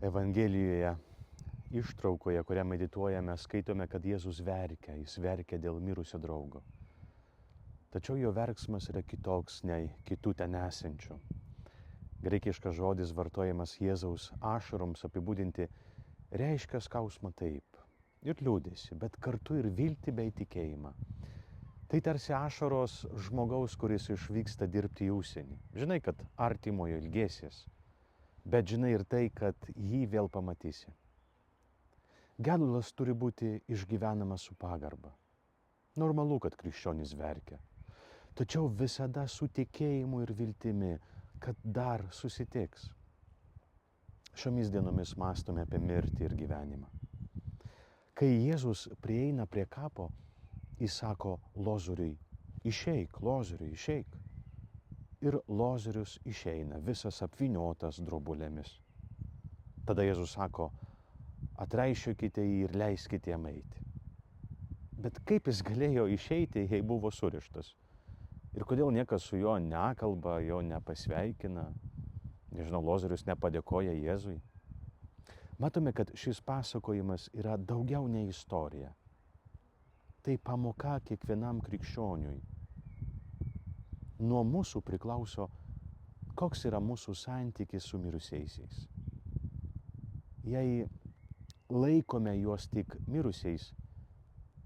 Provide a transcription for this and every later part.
Evangelijoje ištraukoje, kurią medituojame, skaitome, kad Jėzus verkia, jis verkia dėl mirusio draugo. Tačiau jo verksmas yra kitoks nei kitų ten esančių. Graikiškas žodis vartojamas Jėzaus ašaroms apibūdinti reiškia skausmą taip ir liūdėsi, bet kartu ir viltį bei tikėjimą. Tai tarsi ašaros žmogaus, kuris išvyksta dirbti į užsienį. Žinai, kad artimojo ilgėsies, bet žinai ir tai, kad jį vėl pamatysi. Gedulas turi būti išgyvenamas su pagarba. Normalu, kad krikščionys verkia. Tačiau visada su tikėjimu ir viltimi, kad dar susitiks. Šiomis dienomis mąstome apie mirtį ir gyvenimą. Kai Jėzus prieina prie kapo, jis sako Lozoriui, išeik, Lozoriui, išeik. Ir Lozorius išeina, visas apvyniotas drobulėmis. Tada Jėzus sako, atraišiokite jį ir leiskite jam eiti. Bet kaip jis galėjo išeiti, jei buvo surištas? Ir kodėl niekas su juo nekalba, jo nepasveikina? Nežinau, Lozorius nepadėkoja Jėzui. Matome, kad šis pasakojimas yra daugiau nei istorija. Tai pamoka kiekvienam krikščioniui. Nuo mūsų priklauso, koks yra mūsų santykis su mirusiaisiais. Jei laikome juos tik mirusiais,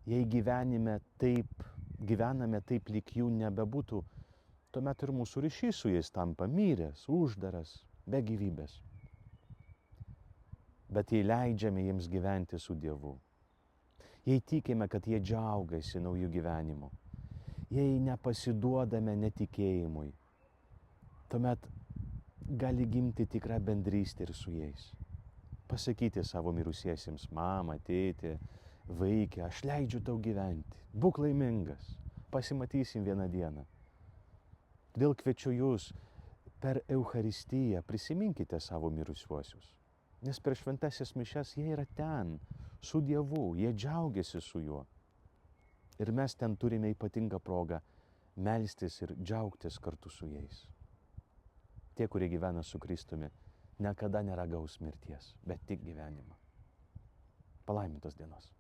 jei gyvename taip, lyg jų nebebūtų, tuomet ir mūsų ryšys su jais tampa miręs, uždaras, be gyvybės. Bet jei leidžiame jiems gyventi su Dievu, jei tikime, kad jie džiaugiasi naujų gyvenimų, jei nepasiduodame netikėjimui, tuomet gali gimti tikra bendrystė ir su jais. Pasakyti savo mirusiesiems, mama, tėtė, vaikė, aš leidžiu tau gyventi, būk laimingas, pasimatysim vieną dieną. Todėl kviečiu jūs per Eucharistiją prisiminkite savo mirusiuosius. Nes per šventąsias mišias jie yra ten, su Dievu, jie džiaugiasi su juo. Ir mes ten turime ypatingą progą melstis ir džiaugtis kartu su jais. Tie, kurie gyvena su Kristumi, niekada neragaus mirties, bet tik gyvenimą. Palaimintos dienos.